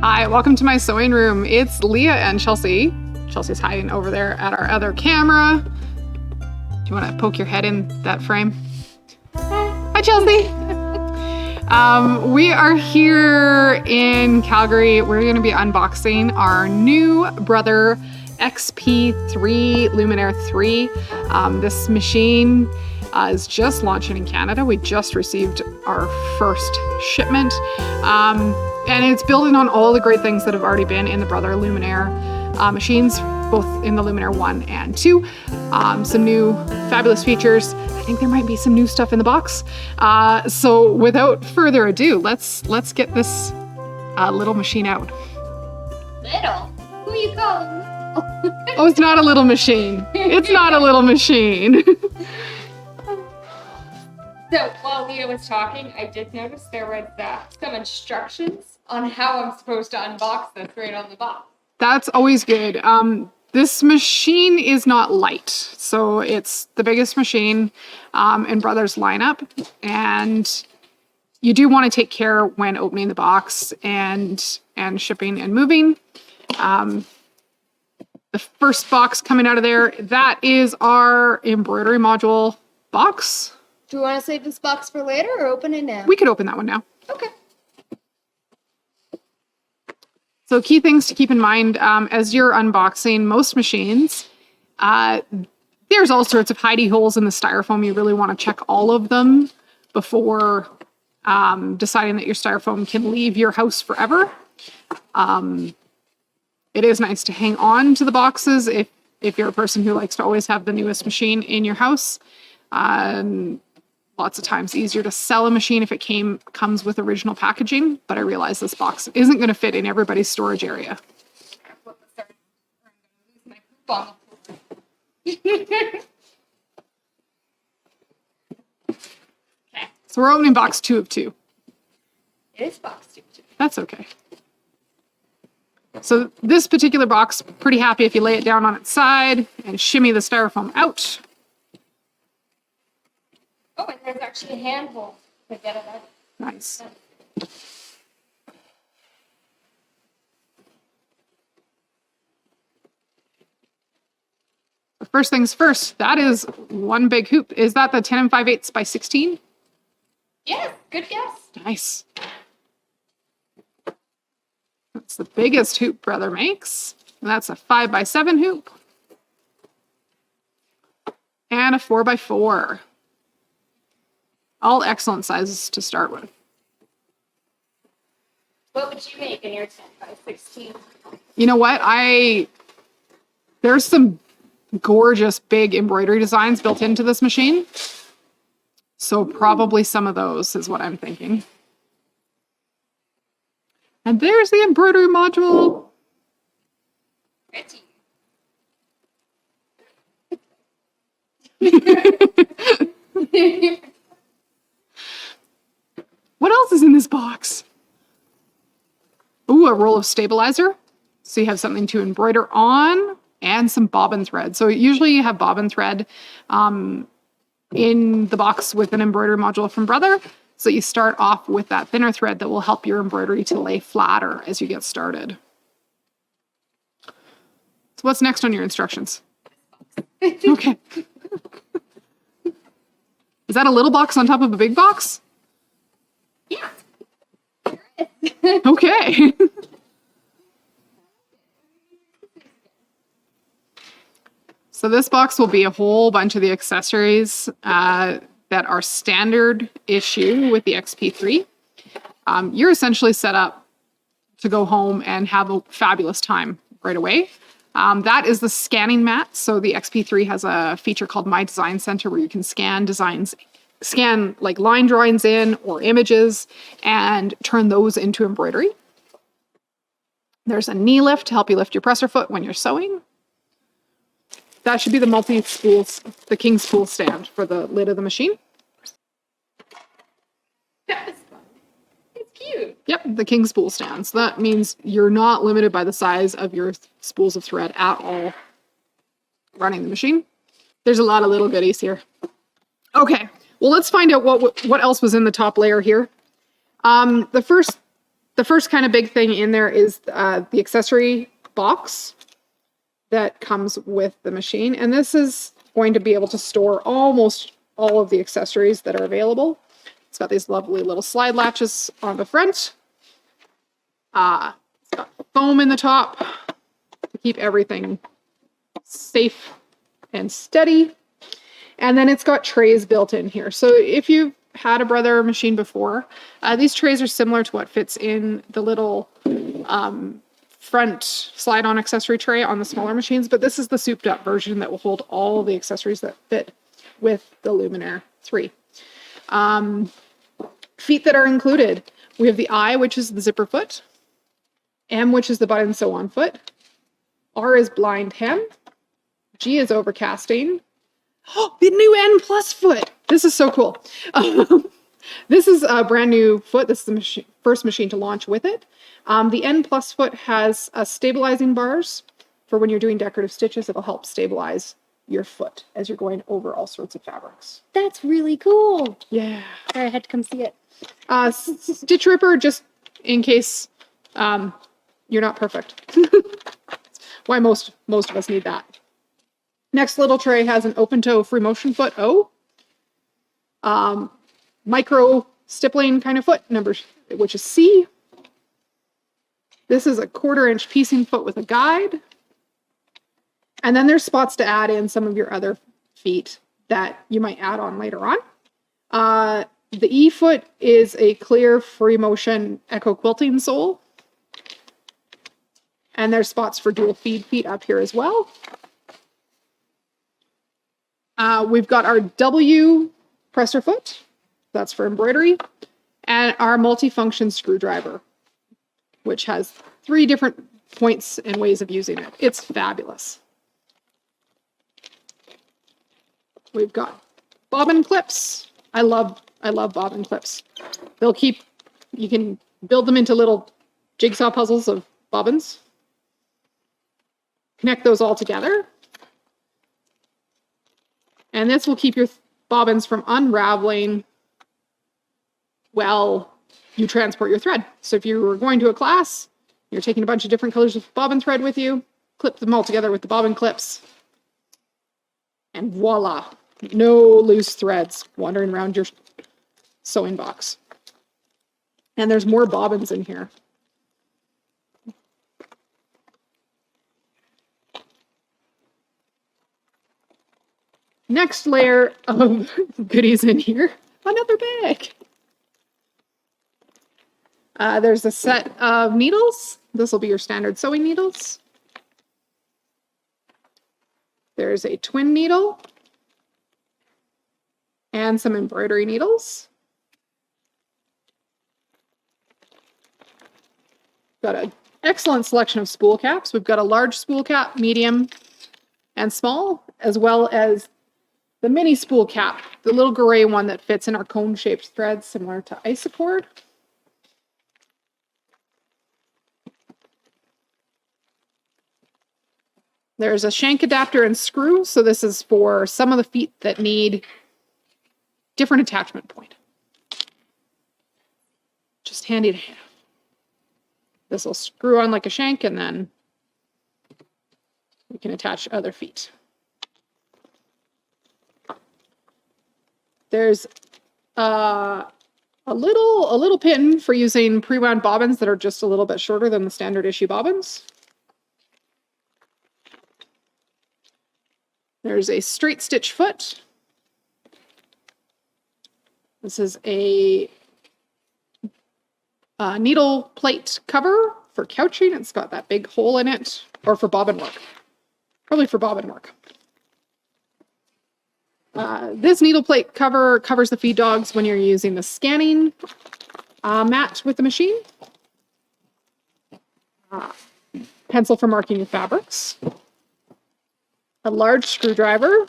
Hi, welcome to my sewing room. It's Leah and Chelsea. Chelsea's hiding over there at our other camera. Do you want to poke your head in that frame? Hi, Chelsea. We are here in Calgary. We're going to be unboxing our new Brother XP3 Luminaire 3. This machine is just launching in Canada. We just received our first shipment. And it's building on all the great things that have already been in the Brother Luminaire machines, both in the Luminaire 1 and 2. Some new fabulous features. I think there might be some new stuff in the box. So without further ado, let's get this little machine out. Little? Who are you calling? Oh, it's not a little machine. It's not a little machine. So while Leah was talking, I did notice there was some instructions on how I'm supposed to unbox this right on the box. That's always good. This machine is not light, so it's the biggest machine in Brother's lineup, and you do want to take care when opening the box and shipping and moving. The first box coming out of there, that is our embroidery module box. Do you want to save this box for later or open it now? We could open that one now. Okay. So key things to keep in mind as you're unboxing most machines, there's all sorts of hidey holes in the styrofoam. You really want to check all of them before deciding that your styrofoam can leave your house forever. It is nice to hang on to the boxes if you're a person who likes to always have the newest machine in your house. Lots of times easier to sell a machine if it comes with original packaging, but I realize this box isn't going to fit in everybody's storage area. So we're opening box 2 of 2. It is box 2. That's okay. So this particular box, pretty happy if you lay it down on its side and shimmy the styrofoam out. Oh, and there's actually a handhold to get it out. Nice. First things first, that is one big hoop. Is that the 10 5/8 by 16? Yeah, good guess. Nice. That's the biggest hoop Brother makes. And that's a 5 by 7 hoop. And a 4 by 4. All excellent sizes to start with. What would you make in your 10 by 16? You know what? There's some gorgeous big embroidery designs built into this machine. So probably some of those is what I'm thinking. And there's the embroidery module. Pretty. What else is in this box? Ooh, a roll of stabilizer. So you have something to embroider on and some bobbin thread. So usually you have bobbin thread in the box with an embroidery module from Brother. So you start off with that thinner thread that will help your embroidery to lay flatter as you get started. So what's next on your instructions? Okay. Is that a little box on top of a big box? Yeah. Okay. So this box will be a whole bunch of the accessories that are standard issue with the XP3. You're essentially set up to go home and have a fabulous time right away. That is the scanning mat. So the XP3 has a feature called My Design Center where you can scan like line drawings in or images and turn those into embroidery. There's a knee lift to help you lift your presser foot when you're sewing. That should be the multi-spools, the king spool stand for the lid of the machine. That was fun. It's cute. Yep, the king spool stand. So that means you're not limited by the size of your spools of thread at all running the machine. There's a lot of little goodies here. Okay, well, let's find out what else was in the top layer here. The first the first kind of big thing in there is the accessory box that comes with the machine. And this is going to be able to store almost all of the accessories that are available. It's got these lovely little slide latches on the front. It's got foam in the top to keep everything safe and steady. And then it's got trays built in here. So if you've had a Brother machine before, these trays are similar to what fits in the little front slide-on accessory tray on the smaller machines, but this is the souped-up version that will hold all the accessories that fit with the Luminaire 3. Feet that are included. We have the I, which is the zipper foot. M, which is the button sew-on foot. R is blind hem. G is overcasting. Oh, the new N plus foot. This is so cool. This is a brand new foot. This is the first machine to launch with it. The N plus foot has stabilizing bars for when you're doing decorative stitches. It'll help stabilize your foot as you're going over all sorts of fabrics. That's really cool. Yeah. Sorry, I had to come see it. Stitch ripper, just in case you're not perfect. Why most of us need that. Next little tray has an open toe free motion foot O. Micro stippling kind of foot, which is C. This is a 1/4 inch piecing foot with a guide. And then there's spots to add in some of your other feet that you might add on later on. The E foot is a clear free motion echo quilting sole. And there's spots for dual feed feet up here as well. We've got our W presser foot. That's for embroidery. And our multifunction screwdriver, which has 3 different points and ways of using it. It's fabulous. We've got bobbin clips. I love bobbin clips. You can build them into little jigsaw puzzles of bobbins. Connect those all together. And this will keep your bobbins from unraveling while you transport your thread. So if you were going to a class, you're taking a bunch of different colors of bobbin thread with you, clip them all together with the bobbin clips, and voila, no loose threads wandering around your sewing box. And there's more bobbins in here. Next layer of goodies in here, another bag. There's a set of needles. This will be your standard sewing needles. There's a twin needle and some embroidery needles. Got an excellent selection of spool caps. We've got a large spool cap, medium, and small, as well as the mini spool cap, the little gray one that fits in our cone-shaped thread, similar to Isocord. There's a shank adapter and screw, so this is for some of the feet that need different attachment point. Just handy to have. This will screw on like a shank, and then we can attach other feet. There's a little pin for using pre-wound bobbins that are just a little bit shorter than the standard issue bobbins. There's a straight stitch foot. This is a needle plate cover for couching. It's got that big hole in it, or for bobbin work. Probably for bobbin work. This needle plate cover covers the feed dogs when you're using the scanning mat with the machine. Pencil for marking your fabrics. A large screwdriver.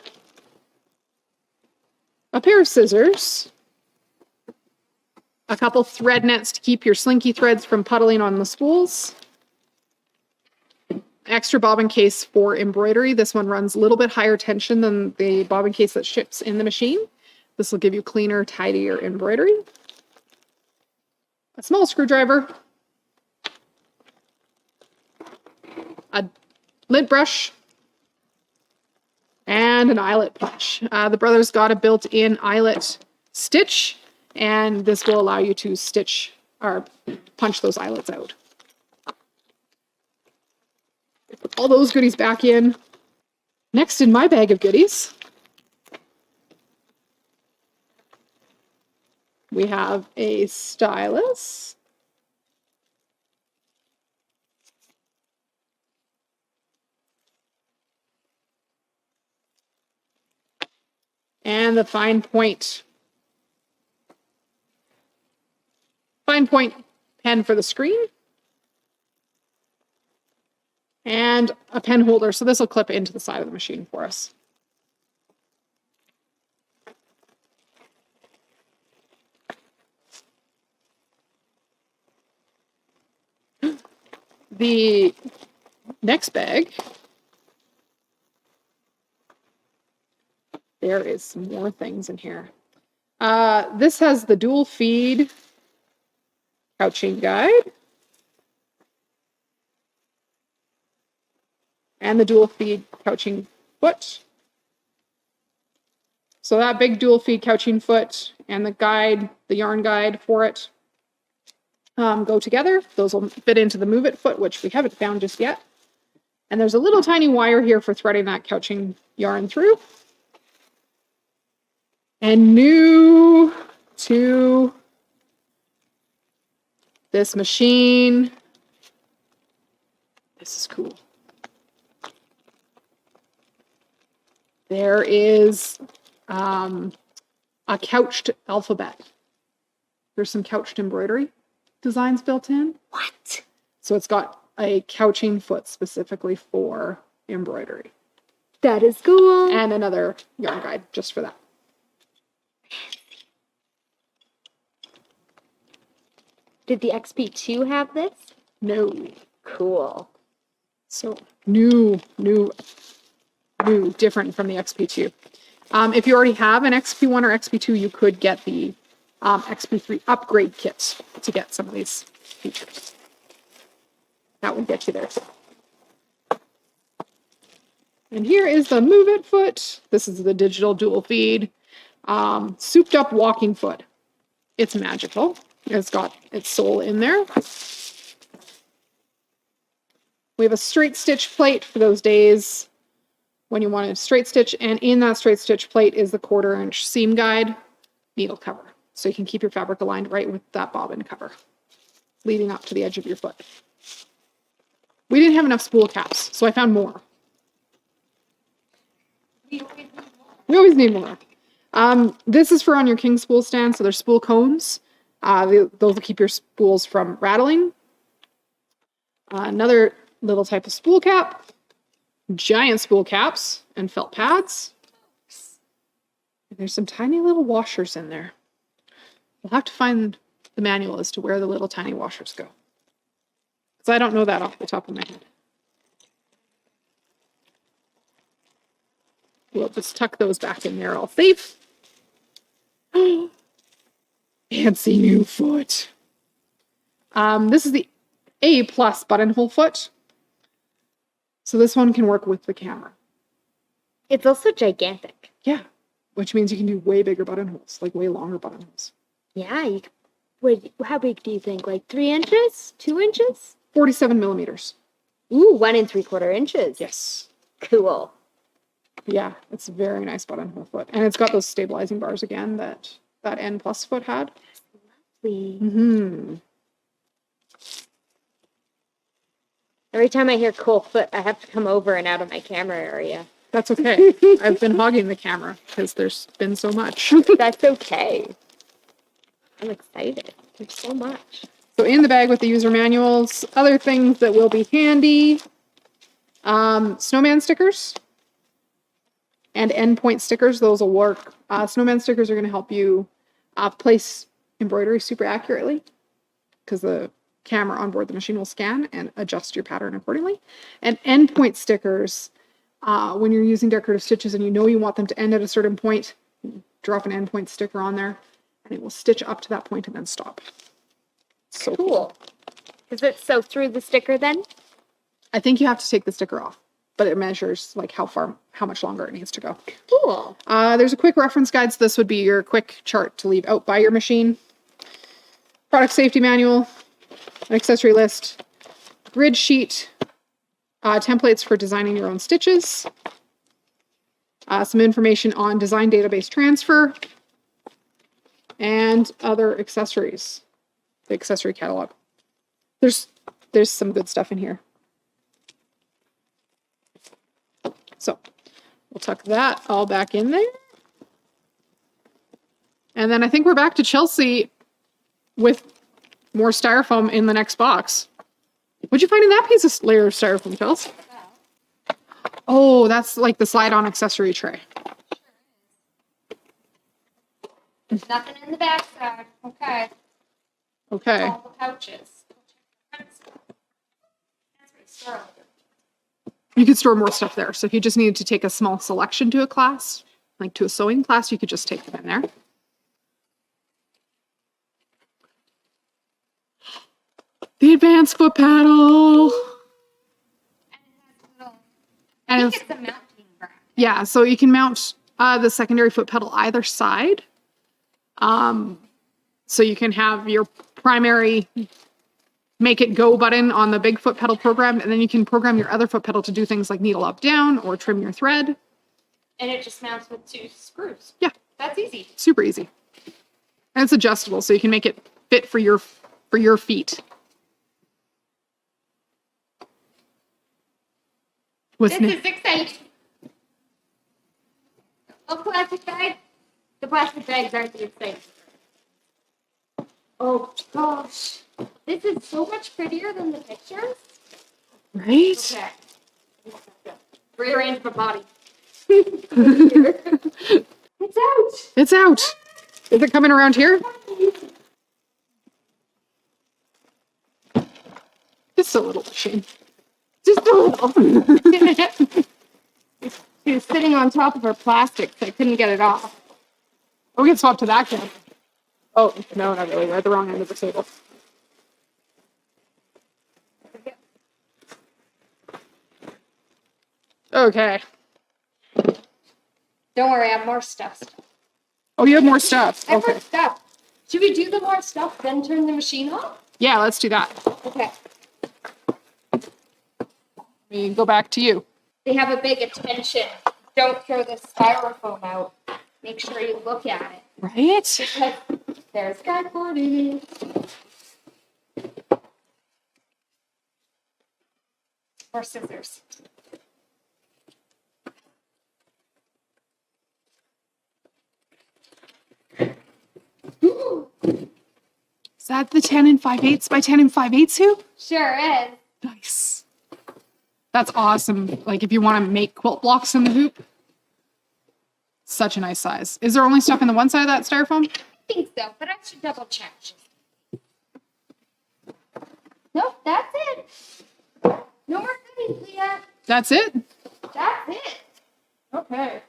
A pair of scissors. A couple thread nets to keep your slinky threads from puddling on the spools. Extra bobbin case for embroidery. This one runs a little bit higher tension than the bobbin case that ships in the machine. This will give you cleaner, tidier embroidery. A small screwdriver a lint brush, and an eyelet punch. The Brothers got a built-in eyelet stitch, and this will allow you to stitch or punch those eyelets out. Put all those goodies back in. Next in my bag of goodies, we have a stylus. And the fine point pen for the screen. And a pen holder, so this will clip into the side of the machine for us. The next bag, there is some more things in here. This has the dual feed couching guide and the dual feed couching foot. So that big dual feed couching foot and the guide, the yarn guide for it, go together. Those will fit into the move it foot, which we haven't found just yet. And there's a little tiny wire here for threading that couching yarn through. And new to this machine, this is cool. There is a couched alphabet. There's some couched embroidery designs built in. What? So it's got a couching foot specifically for embroidery. That is cool. And another yarn guide just for that. Did the XP2 have this? No. Cool. So new, different from the XP2. If you already have an XP1 or XP2, you could get the XP3 upgrade kit to get some of these features. That would get you there. And here is the Move It foot. This is the digital dual feed. Souped up walking foot. It's magical. It's got its sole in there. We have a straight stitch plate for those days when you want to straight stitch, and in that straight stitch plate is the 1/4 inch seam guide needle cover. So you can keep your fabric aligned right with that bobbin cover, leading up to the edge of your foot. We didn't have enough spool caps, so I found more. We always need more. This is for on your king spool stand, so there's spool cones. Those will keep your spools from rattling. Another little type of spool cap. Giant spool caps and felt pads. And there's some tiny little washers in there. We'll have to find the manual as to where the little tiny washers go, because I don't know that off the top of my head. We'll just tuck those back in there all safe. Fancy new foot. This is the A+ buttonhole foot. So this one can work with the camera. It's also gigantic. Yeah, which means you can do way bigger buttonholes, like way longer buttonholes. Yeah, you could, wait, how big do you think? Like 3 inches? 2 inches? 47 millimeters. Ooh, 1 3/4 inches. Yes. Cool. Yeah, it's a very nice buttonhole foot. And it's got those stabilizing bars again that N+ foot had. Lovely. Mm-hmm. Every time I hear cool foot, I have to come over and out of my camera area. That's okay. I've been hogging the camera because there's been so much. That's okay. I'm excited. There's so much. So in the bag with the user manuals, other things that will be handy, snowman stickers and endpoint stickers. Those will work. Snowman stickers are going to help you place embroidery super accurately, because the camera on board the machine will scan and adjust your pattern accordingly. And endpoint stickers, when you're using decorative stitches and you know you want them to end at a certain point, drop an endpoint sticker on there and it will stitch up to that point and then stop. So Cool. Is it so through the sticker then? I think you have to take the sticker off, but it measures like how much longer it needs to go. Cool. There's a quick reference guide. So this would be your quick chart to leave out by your machine. Product safety manual, an accessory list, grid sheet, templates for designing your own stitches, some information on design database transfer, and other accessories. The accessory catalog. There's some good stuff in here. So we'll tuck that all back in there. And then I think we're back to Chelsea with more styrofoam in the next box. What'd you find in that piece of layer of styrofoam, Chelsea? Oh, that's like the slide-on accessory tray. There's nothing in the backside. Okay. Okay. All the pouches. That's pretty sterile. You could store more stuff there. So if you just needed to take a small selection to a class, like to a sewing class, you could just take them in there. The advanced foot pedal. I And think it's a mounting bracket. yeah, so you can mount the secondary foot pedal either side. So you can have your primary make it go button on the big foot pedal programmed, and then you can program your other foot pedal to do things like needle up down or trim your thread. And it just mounts with 2 screws. Yeah, That's easy. super easy. And it's adjustable, so you can make it fit for your feet. This is exciting. Oh, plastic bag. The plastic bags aren't the exciting. Oh gosh. This is so much prettier than the pictures. Right? Okay. Rearrange my body. It's out. It's out. Is it coming around here? Just a little machine. Just a little. She was sitting on top of her plastic, so I couldn't get it off. Oh, we can swap to that camera. Oh, no, not really. We're at the wrong end of the table. Okay. Don't worry, I have more stuff. Oh, you have more stuff. I have Okay. more stuff. Should we do the more stuff, then turn the machine off? Yeah, let's do that. Okay. We go back to you. They have a big attention. Don't throw the styrofoam out. Make sure you look at it. Right? Because there's cardboard in it. Or scissors. Is that the 10 and 5/8 by 10 and 5/8 hoop? Sure is. Nice. That's awesome. Like if you want to make quilt blocks in the hoop. Such a nice size. Is there only stuff in the one side of that styrofoam? I think so, but I should double check. Nope, that's it. No more goodies, Leah. That's it? That's it. Okay.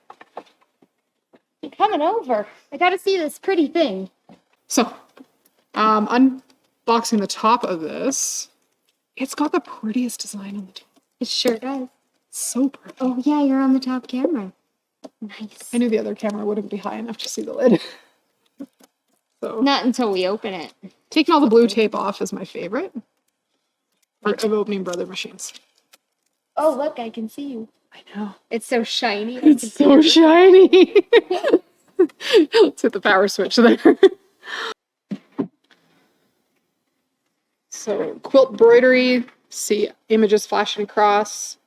You're coming over. I gotta see this pretty thing. So, unboxing the top of this. It's got the prettiest design on the top. It sure does. It's so pretty. Oh yeah, you're on the top camera. Nice. I knew the other camera wouldn't be high enough to see the lid. So, Not until we open it. taking all the blue tape off is my favorite part of opening brother machines. Oh look, I can see you. I know. It's so shiny. I It's can see so you. shiny. Let's hit the power switch there. So quilt embroidery, see images flashing across.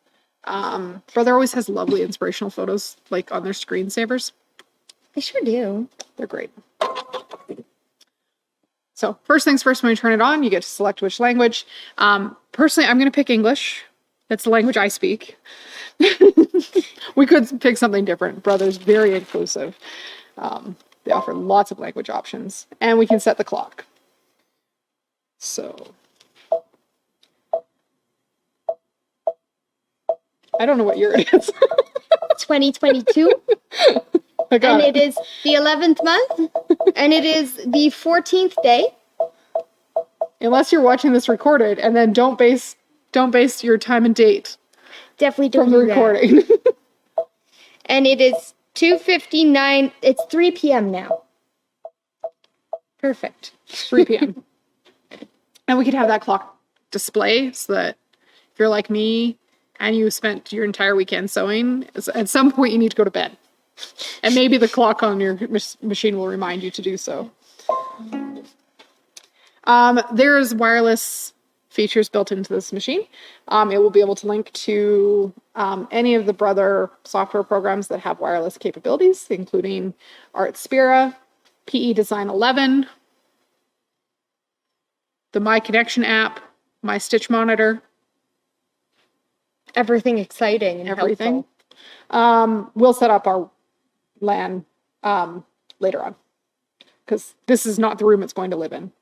Brother always has lovely inspirational photos like on their screensavers. They sure do. They're great. So first things first, when you turn it on, you get to select which language. Personally, I'm going to pick English. That's the language I speak. We could pick something different. Brother's very inclusive. They offer lots of language options. And we can set the clock. So I don't know what year it is. 2022. I got And it is the 11th month. And it is the 14th day. Unless you're watching this recorded, and then don't base Don't base your time and date Definitely don't from the do that. recording. And it is 2:59. It's 3 p.m. now. Perfect. 3 p.m. And we could have that clock display so that if you're like me and you spent your entire weekend sewing, at some point you need to go to bed. And maybe the clock on your machine will remind you to do so. There's wireless features built into this machine. It will be able to link to any of the brother software programs that have wireless capabilities, including Artspira, PE Design 11, the My Connection app, My Stitch Monitor. Everything exciting and Everything. helpful. We'll set up our LAN later on because this is not the room it's going to live in.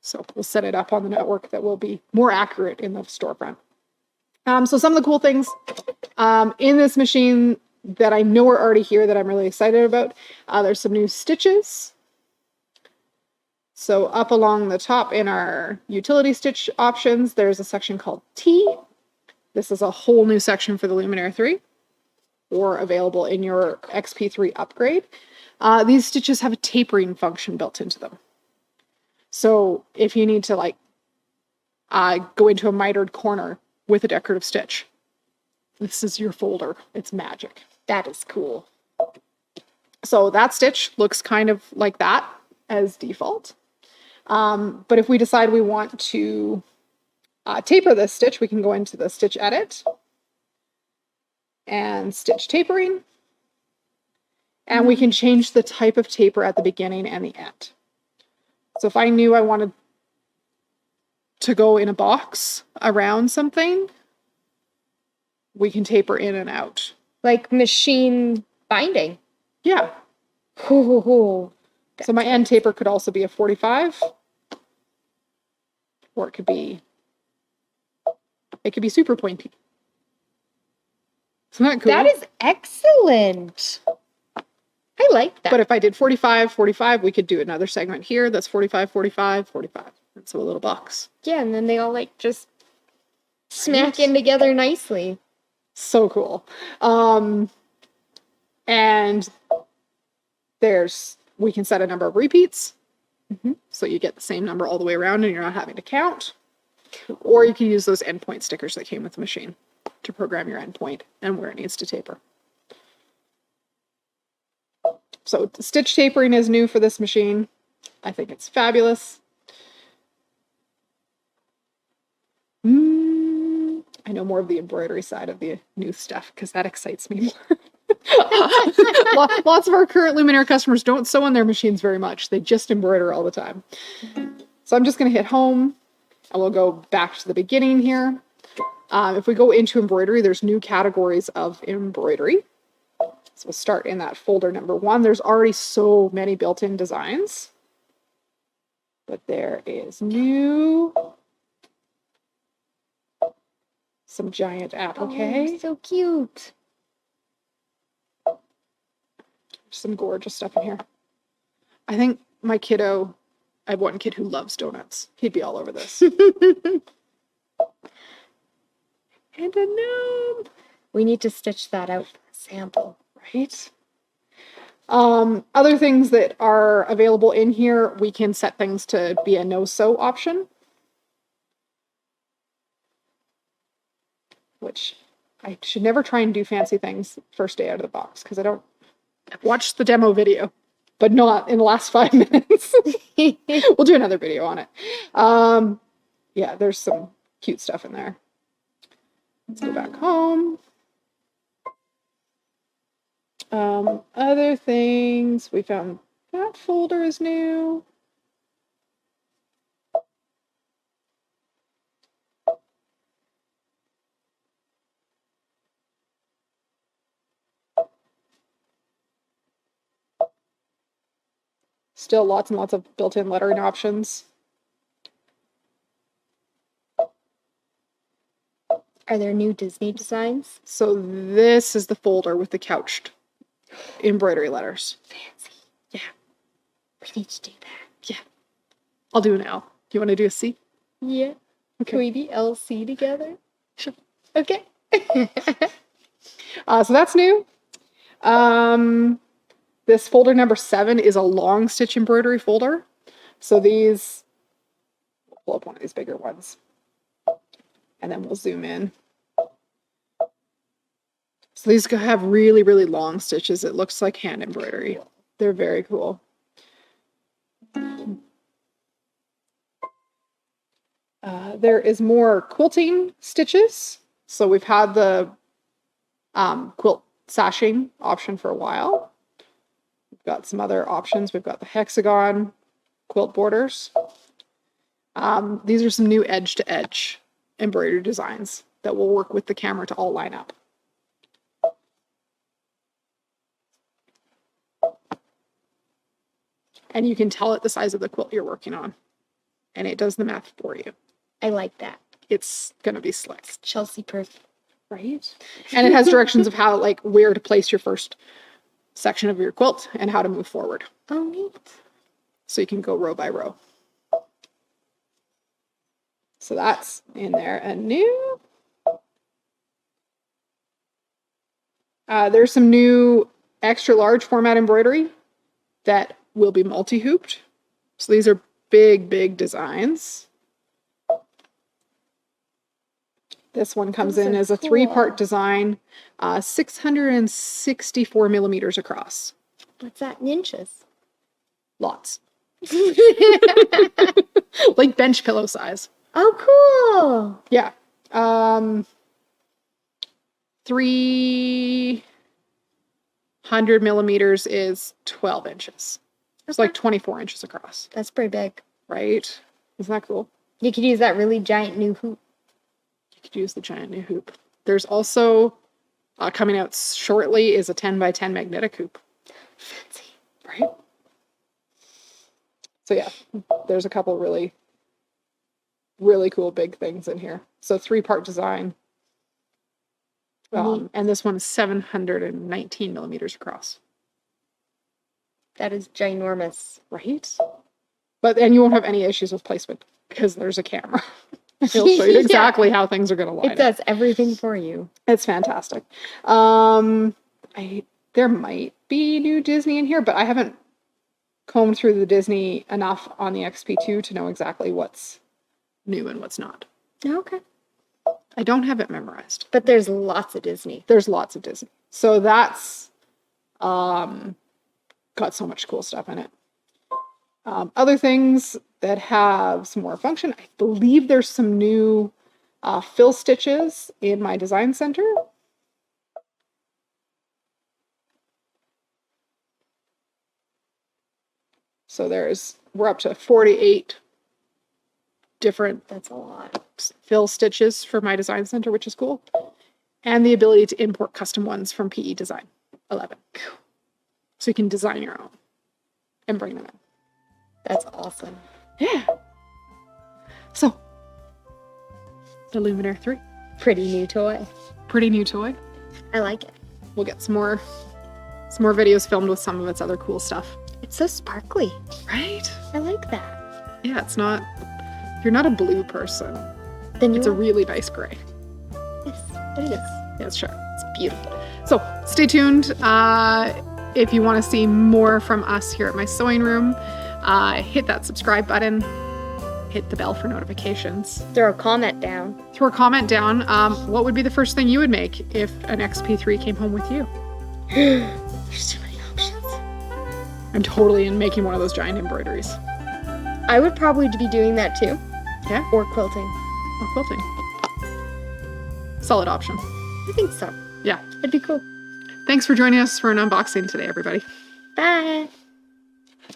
So we'll set it up on the network that will be more accurate in the storefront. So some of the cool things in this machine that I know are already here that I'm really excited about, there's some new stitches. So up along the top in our utility stitch options, there's a section called T. This is a whole new section for the Luminaire 3, or available in your XP3 upgrade. These stitches have a tapering function built into them. So if you need to like go into a mitered corner with a decorative stitch, this is your folder. It's magic. That is cool. So that stitch looks kind of like that as default. But if we decide we want to taper this stitch, we can go into the stitch edit and stitch tapering. And we can change the type of taper at the beginning and the end. So if I knew I wanted to go in a box around something, we can taper in and out. Like machine binding. Yeah. Ooh. So my end taper could also be a 45, or it could be super pointy. Isn't that cool? That is excellent. I like that. But if I did 45, 45, we could do another segment here that's 45, 45, 45. And so a little box. Yeah, and then they all like just smack in together nicely. So cool. And we can set a number of repeats. So you get the same number all the way around and you're not having to count. Or you can use those endpoint stickers that came with the machine to program your endpoint and where it needs to taper. So stitch tapering is new for this machine. I think it's fabulous. I know more of the embroidery side of the new stuff because that excites me more. Lots of our current Luminaire customers don't sew on their machines very much. They just embroider all the time. So I'm just going to hit home and we'll go back to the beginning here. If we go into embroidery, there's new categories of embroidery. So we'll start in that folder number 1. There's already so many built-in designs. But there is new. Some giant applique. Oh, so cute. Some gorgeous stuff in here. I think my kiddo, I have one kid who loves donuts. He'd be all over this. And a gnome. We need to stitch that out for a sample. Right? Other things that are available in here, we can set things to be a no-sew option. Which I should never try and do fancy things first day out of the box because I've watched the demo video, but not in the last 5 minutes. We'll do another video on it. Yeah, there's some cute stuff in there. Let's go back home. Other things, we found that folder is new. Still lots and lots of built-in lettering options. Are there new Disney designs? So this is the folder with the couched embroidery letters. Fancy. Yeah. We need to do that. Yeah. I'll do an L. Do you want to do a C? Yeah. Can we be LC together? Sure. Okay. So that's new. This folder number 7 is a long stitch embroidery folder. So these, we'll pull up one of these bigger ones, and then we'll zoom in. So these have really, really long stitches. It looks like hand embroidery. They're very cool. There is more quilting stitches. So we've had the quilt sashing option for a while. We've got some other options. We've got the hexagon quilt borders. These are some new edge-to-edge embroidery designs that will work with the camera to all line up. And you can tell it the size of the quilt you're working on. And it does the math for you. I like that. It's going to be slick. Chelsea proof. Right? And it has directions of how, like, where to place your first section of your quilt and how to move forward. Oh, neat. So you can go row by row. So that's in there. And new. There's some new extra large format embroidery that will be multi-hooped. So these are big, big designs. This one comes in as a 3-part design, 664 millimeters across. What's that in inches? Lots. Like bench pillow size. Oh, cool. Yeah. 300 millimeters is 12 inches. It's like 24 inches across, That's pretty big. right? Isn't that cool? You could use that really giant new hoop. You could use the giant new hoop. There's also, coming out shortly, is a 10 by 10 magnetic hoop. Fancy. Right? So yeah, there's a couple really, really cool big things in here. So 3-part design. And this one is 719 millimeters across. That is ginormous. Right? And you won't have any issues with placement because there's a camera. It'll show you exactly how things are going to line It does everything for you. It's fantastic. There might be new Disney in here, but I haven't combed through the Disney enough on the XP2 to know exactly what's new and what's not. Okay. I don't have it memorized. But there's lots of Disney. There's lots of Disney. So that's got so much cool stuff in it. Other things that have some more function, I believe there's some new fill stitches in my design center. So we're up to 48 different That's a lot. fill stitches for my design center, which is cool. And the ability to import custom ones from PE Design 11. So you can design your own and bring them in. That's awesome. Yeah. So, the Luminaire 3. Pretty new toy. Pretty new toy. I like it. We'll get some more videos filmed with some of its other cool stuff. It's so sparkly. Right? I like that. Yeah, it's not... If you're not a blue person, Then it's a really nice gray. Yes, it is. Yes, sure. It's beautiful. So, stay tuned. If you want to see more from us here at my sewing room, hit that subscribe button. Hit the bell for notifications. Throw a comment down. Throw a comment down. What would be the first thing you would make if an XP3 came home with you? There's too many options. I'm totally in making one of those giant embroideries. I would probably be doing that too. Yeah? Or quilting. Or quilting. Solid option. I think so. Yeah. It'd be cool. Thanks for joining us for an unboxing today, everybody. Bye.